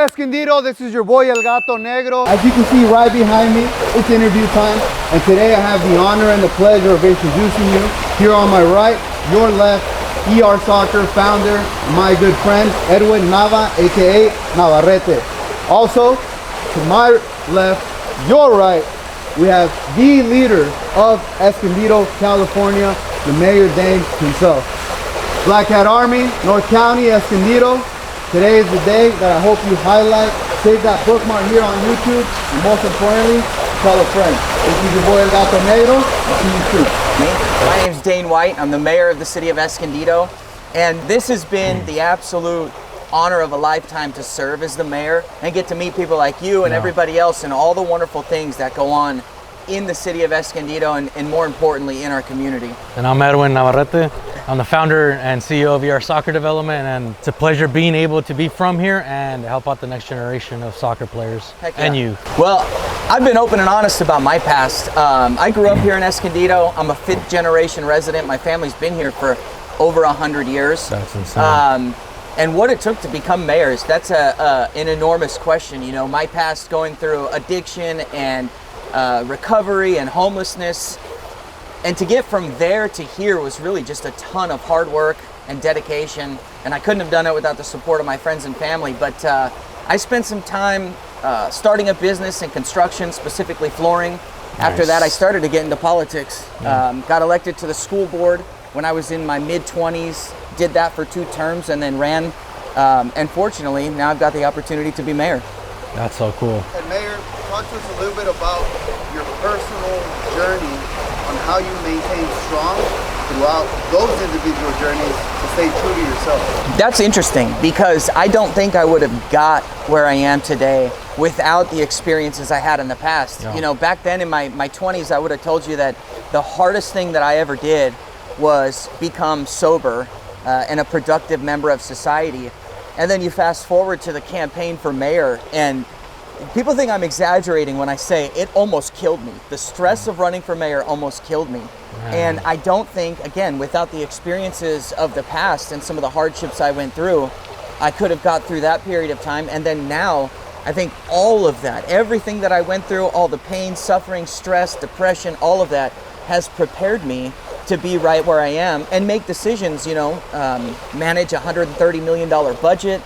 Escondido, this is your boy El Gato Negro. As you can see right behind me, it's interview time, and today I have the honor and the pleasure of introducing you. Here on my right, your left, ER Soccer founder, my good friend, Edwin Nava, aka Navarrete. Also, to my left, your right, we have the leader of Escondido, California, the Mayor Dane himself. Black Hat Army, North County, Escondido. Today is the day that I hope you highlight, save that bookmark here on YouTube, and most importantly, tell a friend. This is your boy El Gato Negro. I'll see you soon. My name's Dane White. I'm the mayor of the city of Escondido, and this has been the absolute honor of a lifetime to serve as the mayor and get to meet people like you and everybody else and all the wonderful things that go on in the city of Escondido and more importantly in our community. And I'm Edwin Navarrete. I'm the founder and CEO of ER Soccer Development, and it's a pleasure being able to be from here and help out the next generation of soccer players and you. Well, I've been open and honest about my past. I grew up here in Escondido. I'm a 5th generation resident. My family's been here for over 100 years. That's insane. And what it took to become mayors, that's an enormous question. You know, my past going through addiction and recovery and homelessness, and to get from there to here was really just a ton of hard work and dedication, and I couldn't have done it without the support of my friends and family. But I spent some time starting a business in construction, specifically flooring. After that, I started to get into politics. Got elected to the school board when I was in my mid-20s, did that for 2 terms and then ran, and fortunately now I've got the opportunity to be mayor. That's so cool. And Mayor, talk to us a little bit about your personal journey on how you maintain strong throughout those individual journeys to stay true to yourself. That's interesting because I don't think I would have got where I am today without the experiences I had in the past. You know, back then in my 20s, I would have told you that the hardest thing that I ever did was become sober and a productive member of society. And then you fast forward to the campaign for mayor, and people think I'm exaggerating when I say it almost killed me. The stress of running for mayor almost killed me. And I don't think, again, without the experiences of the past and some of the hardships I went through, I could have got through that period of time. And then now, I think all of that, everything that I went through, all the pain, suffering, stress, depression, all of that has prepared me to be right where I am and make decisions, you know, manage a $130 million budget.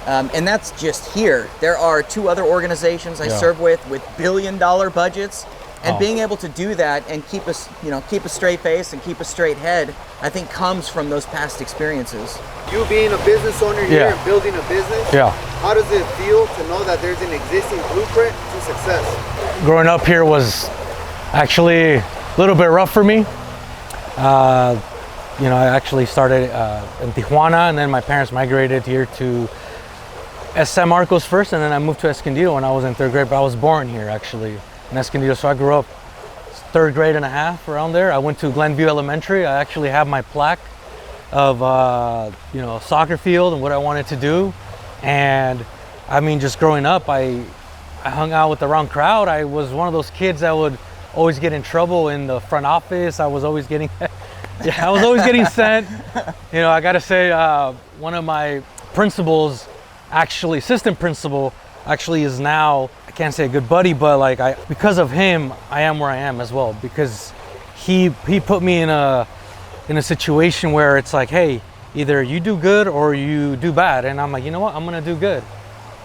And that's just here. There are 2 other organizations I serve with billion-dollar budgets, and being able to do that and keep us, you know, keep a straight face and keep a straight head, I think comes from those past experiences. You being a business owner here and building a business, how does it feel to know that there's an existing blueprint to success? Growing up here was actually a little bit rough for me. You know, I actually started in Tijuana, and then my parents migrated here to San Marcos first, and then I moved to Escondido when I was in 3rd grade, but I was born here actually in Escondido, so I grew up 3rd grade and a half around there. I went to Glenview Elementary. I actually have my plaque of you know, soccer field and what I wanted to do. And I mean, just growing up, I hung out with the wrong crowd. I was one of those kids that would always get in trouble in the front office. I was always getting I was always getting sent. You know, I gotta say, one of my principals, actually assistant principal, actually is now, I can't say a good buddy, but like because of him I am where I am as well, because he put me in a situation where it's like, hey, either you do good or you do bad, and I'm like, you know what, I'm gonna do good.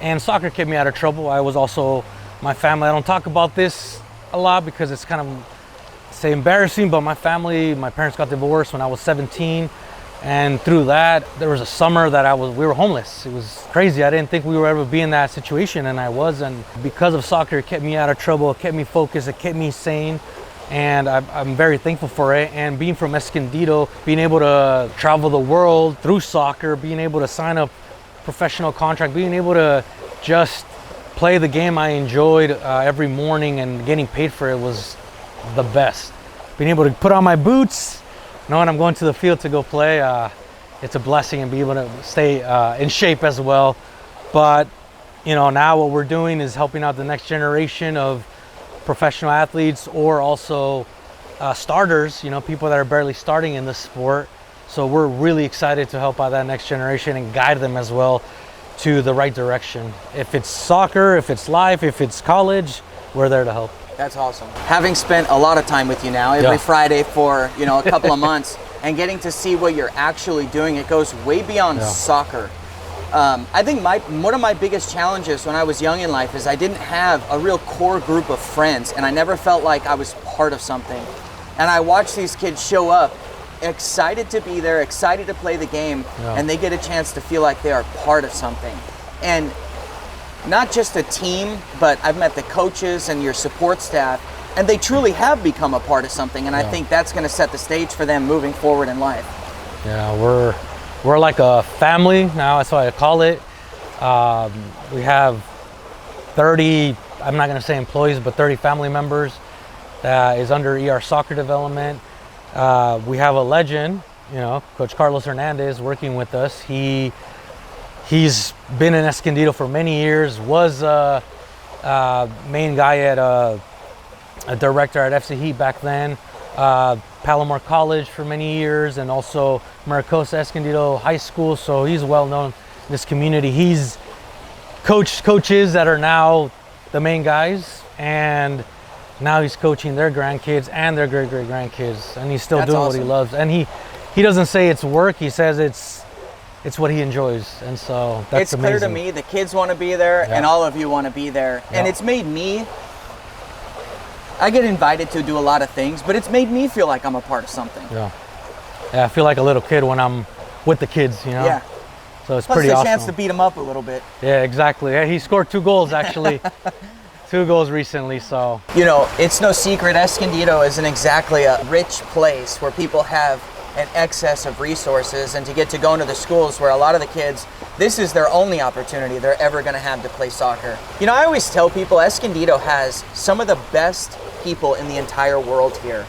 And soccer kept me out of trouble. I was also, my family, I don't talk about this a lot because it's kind of, say, embarrassing, but my family, my parents got divorced when I was 17. And through that, there was a summer that we were homeless. It was crazy. I didn't think we would ever be in that situation, and I was. And because of soccer, it kept me out of trouble. It kept me focused. It kept me sane. And I'm very thankful for it. And being from Escondido, being able to travel the world through soccer, being able to sign a professional contract, being able to just play the game I enjoyed every morning and getting paid for it was the best. Being able to put on my boots, knowing I'm going to the field to go play, it's a blessing, and be able to stay in shape as well. But you know, now what we're doing is helping out the next generation of professional athletes, or also starters, you know, people that are barely starting in the sport. So we're really excited to help out that next generation and guide them as well to the right direction. If it's soccer, if it's life, if it's college, we're there to help. That's awesome. Having spent a lot of time with you now, every Friday for a couple of months, and getting to see what you're actually doing, it goes way beyond soccer. I think one of my biggest challenges when I was young in life is I didn't have a real core group of friends, and I never felt like I was part of something. And I watched these kids show up, excited to be there, excited to play the game, and they get a chance to feel like they are part of something. And not just a team, but I've met the coaches and your support staff, and they truly have become a part of something. And I think that's going to set the stage for them moving forward in life. Yeah, we're like a family now. That's what I call it. We have 30, I'm not going to say employees, but 30 family members that is under ER soccer development. We have a legend, Coach Carlos Hernandez working with us. He's been in Escondido for many years, was a main guy at a director at FC Heat back then, Palomar College for many years, and also Maricosa Escondido High School. So he's well known in this community. He's coached coaches that are now the main guys, and now he's coaching their grandkids and their great grandkids, and he's still doing what he loves. And he doesn't say it's work. He says it's what he enjoys, and so that's amazing. It's clear to me the kids want to be there, and all of you want to be there, and it's made me. I get invited to do a lot of things, but it's made me feel like I'm a part of something. Yeah, I feel like a little kid when I'm with the kids, Yeah. So it's Plus pretty awesome. Plus the chance to beat them up a little bit. Yeah, exactly. Yeah, he scored 2 goals actually. 2 goals recently, so. It's no secret Escondido isn't exactly a rich place where people have an excess of resources, and to get to go into the schools where a lot of the kids, this is their only opportunity they're ever going to have to play soccer. I always tell people Escondido has some of the best people in the entire world here.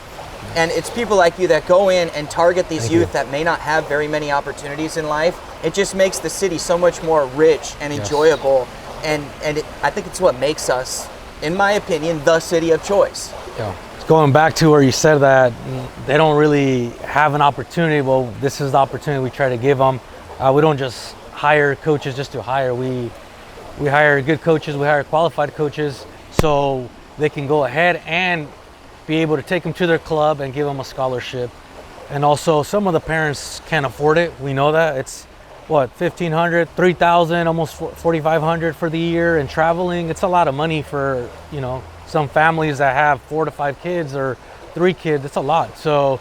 And it's people like you that go in and target these youth that may not have very many opportunities in life. It just makes the city so much more rich and enjoyable. And I think it's what makes us, in my opinion, the city of choice. Yeah. Going back to where you said that they don't really have an opportunity, well, this is the opportunity we try to give them. We don't just hire coaches just to hire. We hire good coaches, we hire qualified coaches, so they can go ahead and be able to take them to their club and give them a scholarship. And also some of the parents can't afford it. We know that. It's $1,500, $3,000, almost $4,500 for the year, and traveling. It's a lot of money for, some families that have 4 to 5 kids or 3 kids. It's a lot. So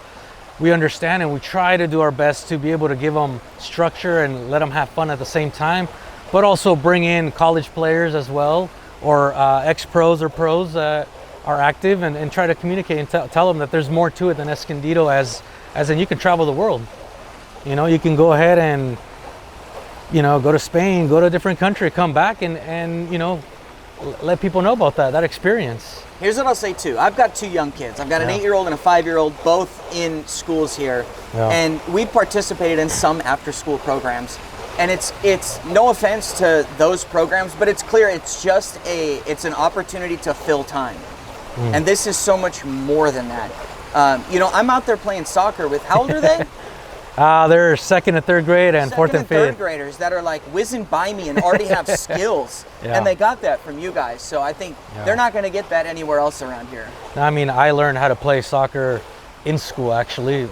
we understand, and we try to do our best to be able to give them structure and let them have fun at the same time, but also bring in college players as well, or ex-pros or pros that are active, and try to communicate and tell them that there's more to it than Escondido, as in you can travel the world. You can go ahead and go to Spain, go to a different country, come back and let people know about that experience. Here's what I'll say too. I've got 2 young kids. I've got an 8-year-old and a 5-year-old, both in schools here. And we participated in some after-school programs. And it's no offense to those programs, but it's clear it's just it's an opportunity to fill time. And this is so much more than that. I'm out there playing soccer with, how old are they? They're 2nd and 3rd grade and 4th and 5th. 3rd graders that are like whizzing by me and already have skills. And they got that from you guys. So I think they're not going to get that anywhere else around here. I learned how to play soccer in school, actually.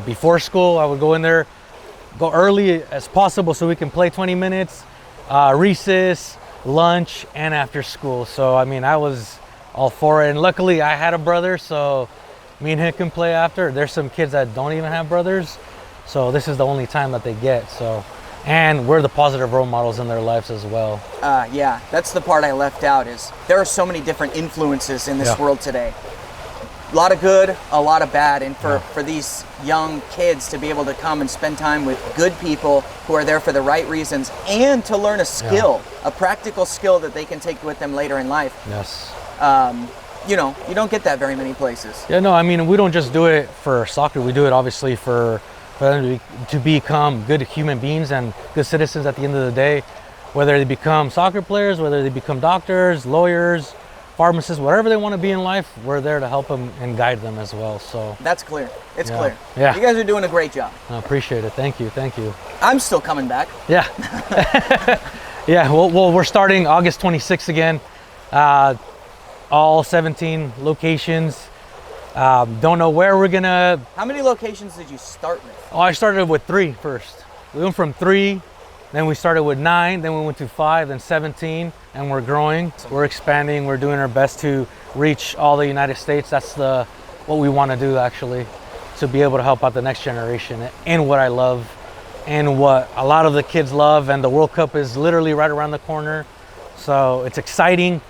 Before school, I would go in there, go early as possible so we can play 20 minutes, recess, lunch, and after school. So, I was all for it. And luckily, I had a brother, so me and him can play after. There's some kids that don't even have brothers. So this is the only time that they get. And we're the positive role models in their lives as well. Yeah, that's the part I left out, is there are so many different influences in this world today. A lot of good, a lot of bad. And for these young kids to be able to come and spend time with good people who are there for the right reasons, and to learn a skill, a practical skill that they can take with them later in life. Yes. You don't get that very many places. Yeah, no, we don't just do it for soccer. We do it obviously for them to become good human beings and good citizens at the end of the day, whether they become soccer players, whether they become doctors, lawyers, pharmacists, whatever they want to be in life, we're there to help them and guide them as well. So that's clear. It's clear. Yeah. You guys are doing a great job. I appreciate it. Thank you. I'm still coming back. Yeah. Yeah, well, we're starting August 26th again. All 17 locations. Don't know where we're gonna. How many locations did you start with? Oh, I started with 3 first. We went from 3, then we started with 9, then we went to 5, then 17, and we're growing. We're expanding. We're doing our best to reach all the United States. That's what we want to do, actually, to be able to help out the next generation and what I love and what a lot of the kids love. And the World Cup is literally right around the corner, so it's exciting.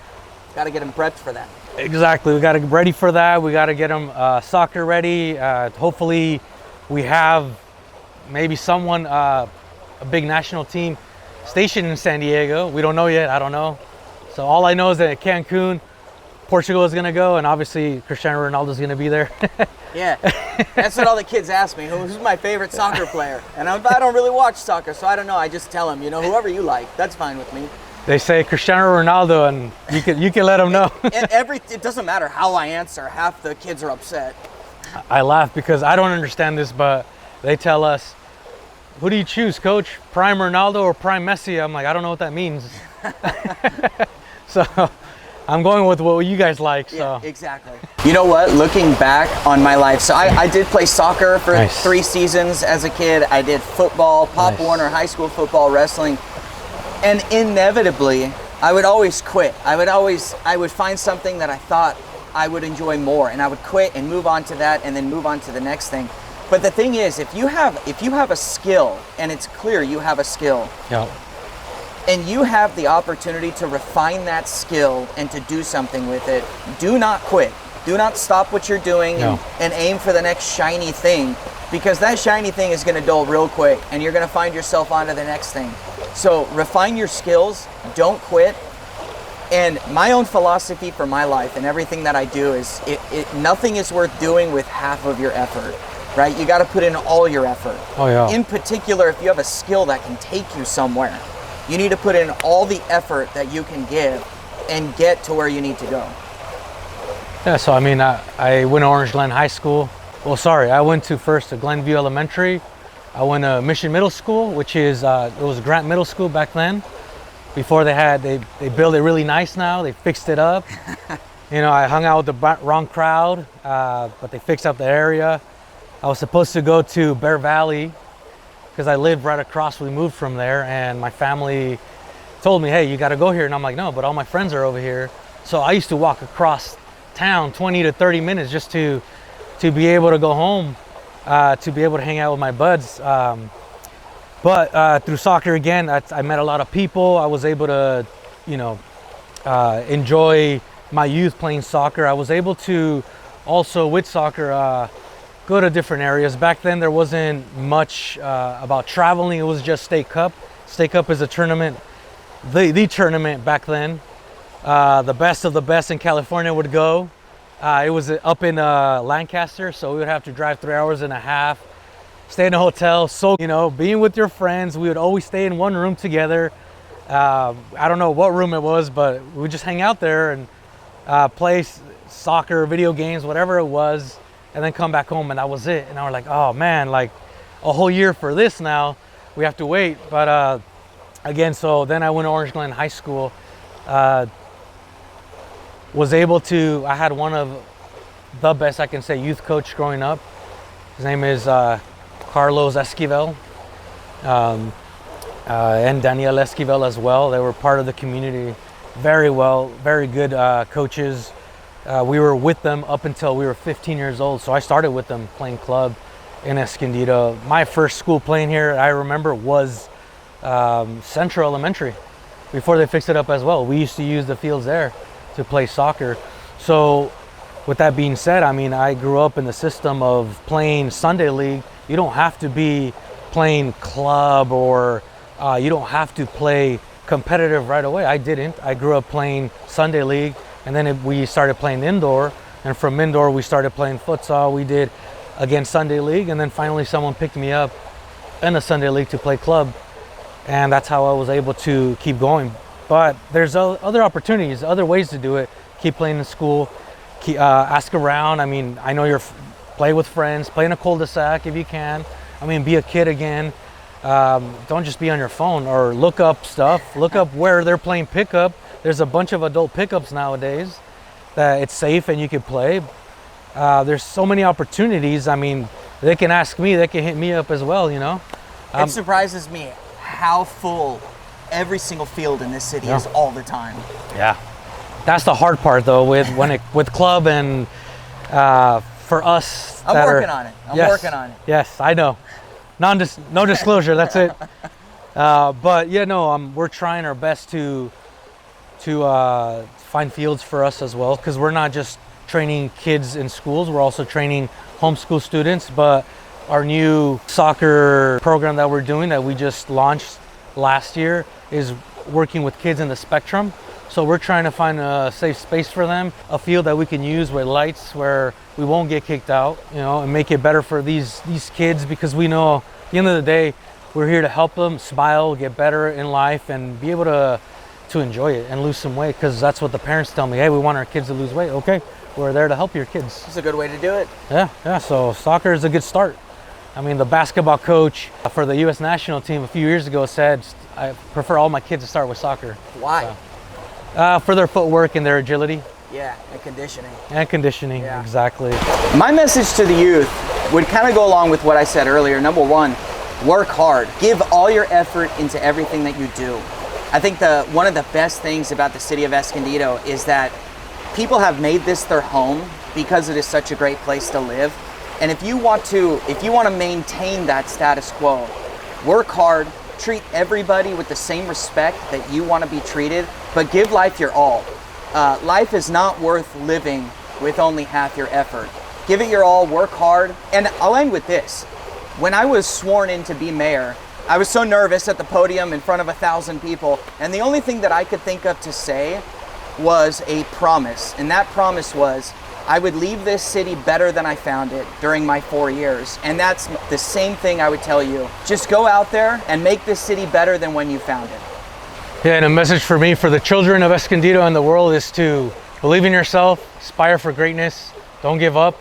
Got to get them prepped for that. Exactly. We got to get ready for that. We got to get them soccer ready. Hopefully we have maybe someone, a big national team stationed in San Diego. We don't know yet. I don't know. So all I know is that Cancun, Portugal is going to go, and obviously Cristiano Ronaldo is going to be there. Yeah, that's what all the kids ask me. Who's my favorite soccer player? And I don't really watch soccer, so I don't know. I just tell them, whoever you like, that's fine with me. They say Cristiano Ronaldo, and you can let them know. And it doesn't matter how I answer. Half the kids are upset. I laugh because I don't understand this, but they tell us, who do you choose, coach? Prime Ronaldo or Prime Messi? I'm like, I don't know what that means. So I'm going with what you guys like. So. Yeah, exactly. You know what? Looking back on my life, so I did play soccer for Nice. 3 seasons as a kid. I did football, Pop Nice. Warner, high school football, wrestling. And inevitably, I would always quit. I would find something that I thought I would enjoy more, and I would quit and move on to that, and then move on to the next thing. But the thing is, if you have a skill, and it's clear you have a skill, Yeah. and you have the opportunity to refine that skill and to do something with it, do not quit. Do not stop what you're doing No. and aim for the next shiny thing, because that shiny thing is going to dull real quick, and you're going to find yourself onto the next thing. So refine your skills, don't quit. And my own philosophy for my life and everything that I do is nothing is worth doing with half of your effort, right? You got to put in all your effort. Oh, yeah. In particular, if you have a skill that can take you somewhere, you need to put in all the effort that you can give and get to where you need to go. Yeah, so I mean, I went to Orange Glen High School. Well, sorry, I went to Glenview Elementary. I went to Mission Middle School, which is, it was Grant Middle School back then. Before they built it really nice now. They fixed it up. I hung out with the wrong crowd, but they fixed up the area. I was supposed to go to Bear Valley because I lived right across. We moved from there, and my family told me, hey, you got to go here. And I'm like, no, but all my friends are over here. So I used to walk across town 20 to 30 minutes just to be able to go home, to be able to hang out with my buds. But through soccer again, I met a lot of people. I was able to, enjoy my youth playing soccer. I was able to also, with soccer, go to different areas. Back then, there wasn't much about traveling. It was just State Cup. State Cup is a tournament, the tournament back then. The best of the best in California would go. It was up in Lancaster, so we would have to drive 3 hours and a half. Stay in a hotel. So, being with your friends, we would always stay in one room together. I don't know what room it was, but we would just hang out there and play soccer, video games, whatever it was, and then come back home, and that was it. And I was like, oh man, like a whole year for this now. We have to wait. But again, so then I went to Orange Glen High School. I had one of the best, I can say, youth coach growing up. His name is Carlos Esquivel, and Daniel Esquivel as well. They were part of the community very good coaches. We were with them up until we were 15 years old. So I started with them playing club in Escondido. My first school playing here, I remember, was Central Elementary before they fixed it up as well. We used to use the fields there to play soccer. So with that being said, I mean, I grew up in the system of playing Sunday league. You don't have to be playing club, or you don't have to play competitive right away. I didn't. I grew up playing Sunday league, and then we started playing indoor, and from indoor we started playing futsal. We did again Sunday league, and then finally someone picked me up in the Sunday league to play club, and that's how I was able to keep going. But there's other opportunities, other ways to do it. Keep playing in school, ask around. I mean, I know play with friends, play in a cul-de-sac if you can. I mean, be a kid again. don't just be on your phone or look up stuff. Look up where they're playing pickup. There's a bunch of adult pickups nowadays that it's safe and you can play. There's so many opportunities. I mean, they can ask me, they can hit me up as well, you know. It surprises me how full every single field in this city is all the time. Yeah, that's the hard part though with club and for us. I'm working on it. I'm working on it. Yes, I know. No disclosure. That's it. But yeah, no, we're trying our best to find fields for us as well, because we're not just training kids in schools. We're also training homeschool students. But our new soccer program that we're doing that we just launched last year is working with kids in the spectrum. So we're trying to find a safe space for them, a field that we can use with lights where we won't get kicked out, you know, and make it better for these kids, because we know at the end of the day, we're here to help them smile, get better in life, and be able to enjoy it and lose some weight, because that's what the parents tell me. Hey, we want our kids to lose weight. Okay, we're there to help your kids. It's a good way to do it. Yeah, so soccer is a good start. I mean, the basketball coach for the U.S. national team a few years ago said, I prefer all my kids to start with soccer. Why? For their footwork and their agility. Yeah, and conditioning. And conditioning, yeah. Exactly. My message to the youth would kind of go along with what I said earlier. Number one, work hard. Give all your effort into everything that you do. I think one of the best things about the city of Escondido is that people have made this their home because it is such a great place to live. And if you want to maintain that status quo, work hard, treat everybody with the same respect that you want to be treated, but give life your all. Life is not worth living with only half your effort. Give it your all, work hard. And I'll end with this. When I was sworn in to be mayor, I was so nervous at the podium in front of 1,000 people, and the only thing that I could think of to say was a promise. And that promise was, I would leave this city better than I found it during my 4 years. And that's the same thing I would tell you. Just go out there and make this city better than when you found it. Yeah, and a message for me, for the children of Escondido and the world, is to believe in yourself, aspire for greatness, don't give up.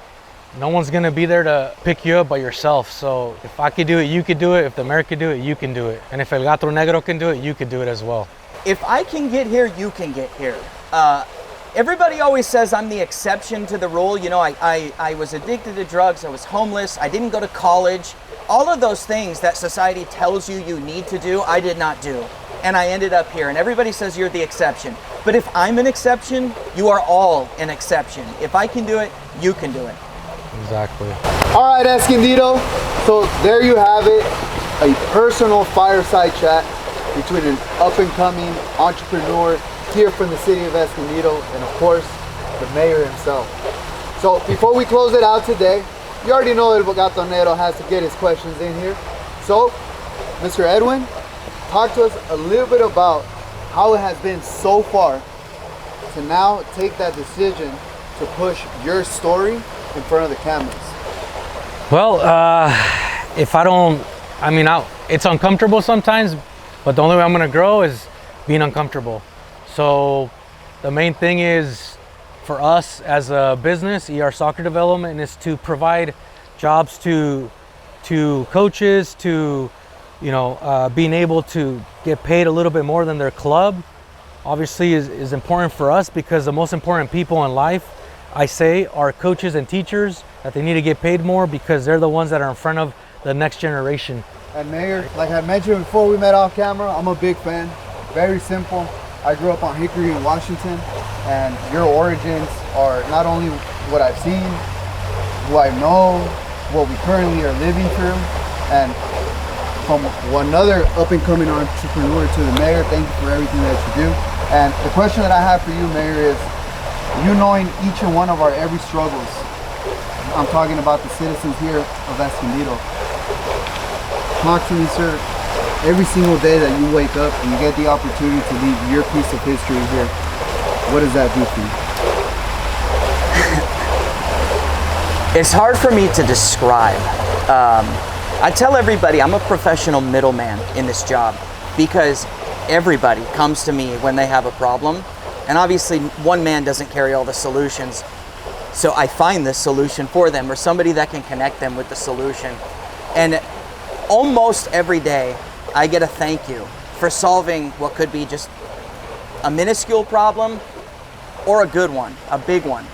No one's gonna be there to pick you up but yourself. So if I could do it, you could do it. If the mayor could do it, you can do it. And if El Gato Negro can do it, you could do it as well. If I can get here, you can get here. Everybody always says I'm the exception to the rule. You know, I was addicted to drugs, I was homeless, I didn't go to college. All of those things that society tells you you need to do, I did not do. And I ended up here, and everybody says you're the exception. But if I'm an exception, you are all an exception. If I can do it, you can do it. Exactly. All right, Escondido. So there you have it, a personal fireside chat between an up-and-coming entrepreneur here from the city of Escondido and, of course, the mayor himself. So before we close it out today, you already know that El Gato Negro has to get his questions in here. So, Mr. Edwin, talk to us a little bit about how it has been so far to now take that decision to push your story in front of the cameras. Well, if I don't, I mean, it's uncomfortable sometimes, but the only way I'm gonna grow is being uncomfortable. So the main thing is for us as a business, ER Soccer Development, is to provide jobs to coaches, to being able to get paid a little bit more than their club. Obviously is important for us, because the most important people in life, I say, are coaches and teachers, that they need to get paid more because they're the ones that are in front of the next generation. And Mayor, like I mentioned before we met off camera, I'm a big fan. Very simple. I grew up on Hickory in Washington, and your origins are not only what I've seen, who I know, what we currently are living through, and from another up-and-coming entrepreneur to the mayor, thank you for everything that you do. And the question that I have for you, Mayor, is you knowing each and one of our every struggles. I'm talking about the citizens here of Escondido. Talk to me, sir. Every single day that you wake up and you get the opportunity to leave your piece of history here, what does that do for you? It's hard for me to describe. I tell everybody I'm a professional middleman in this job, because everybody comes to me when they have a problem, and obviously one man doesn't carry all the solutions. So I find the solution for them, or somebody that can connect them with the solution. And almost every day, I get a thank you for solving what could be just a minuscule problem or a good one, a big one.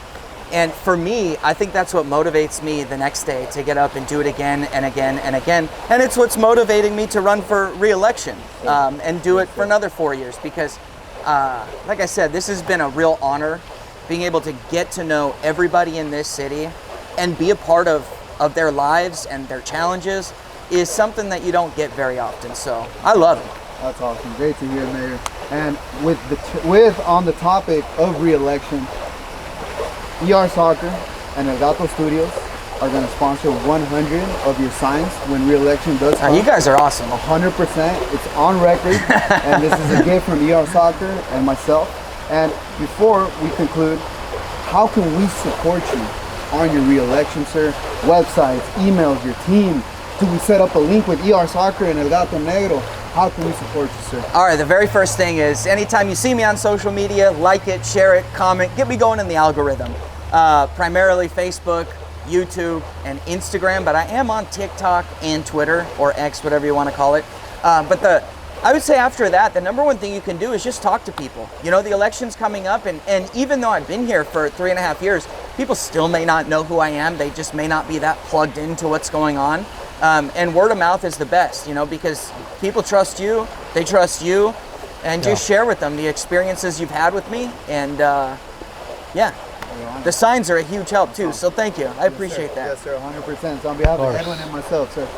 And for me, I think that's what motivates me the next day to get up and do it again and again and again. And it's what's motivating me to run for re-election and do it for another 4 years because, like I said, this has been a real honor being able to get to know everybody in this city and be a part of their lives and their challenges is something that you don't get very often. So I love it. That's awesome. Great to hear, Mayor. And with on the topic of re-election, ER Soccer and El Gato Studios are going to sponsor 100 of your signs when re-election does come. You guys are awesome. 100%. It's on record. And this is a gift from ER Soccer and myself. And before we conclude, how can we support you on your re-election, sir? Websites, emails, your team. Do we set up a link with ER Soccer and El Gato Negro? How can we support you, sir? All right, the very first thing is anytime you see me on social media, like it, share it, comment, get me going in the algorithm. Primarily Facebook, YouTube, and Instagram, but I am on TikTok and Twitter, or X, whatever you want to call it. But I would say after that, the number one thing you can do is just talk to people. You know, the election's coming up, and even though I've been here for 3.5 years, people still may not know who I am. They just may not be that plugged into what's going on. And word of mouth is the best, you know, because people trust you, they trust you, and just share with them the experiences you've had with me. And yeah, the signs are a huge help too. So thank you. I appreciate that. Yes, sir, 100%. So on behalf of Edwin and myself, sir.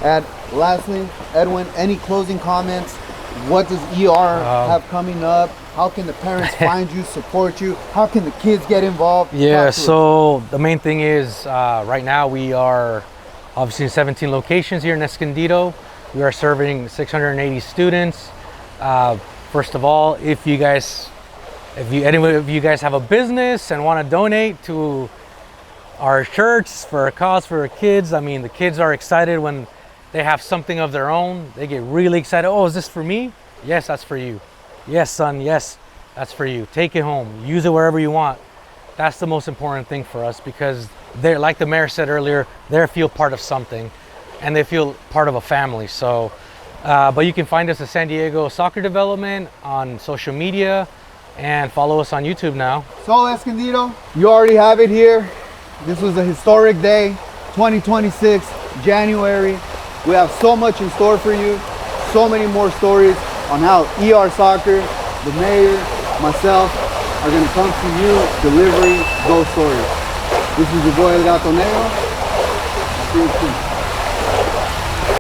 And lastly, Edwin, any closing comments? What does ER have coming up? How can the parents find you, support you? How can the kids get involved? Yeah, so the main thing is right now we are obviously in 17 locations here in Escondido. We are serving 680 students. First of all, if any of you guys have a business and want to donate to our shirts for a cause for our kids, I mean, the kids are excited when they have something of their own. They get really excited. Oh, is this for me? Yes, that's for you. Yes, son, yes, that's for you. Take it home. Use it wherever you want. That's the most important thing for us because they're, like the mayor said earlier, they feel part of something and they feel part of a family. So, but you can find us at San Diego Soccer Development on social media and follow us on YouTube now. So Escondido, you already have it here. This was a historic day, 2026, January. We have so much in store for you, so many more stories on how ER Soccer, the mayor, myself, are going to come to you delivering those stories. This is your boy El Gato Negro. I'll see you soon.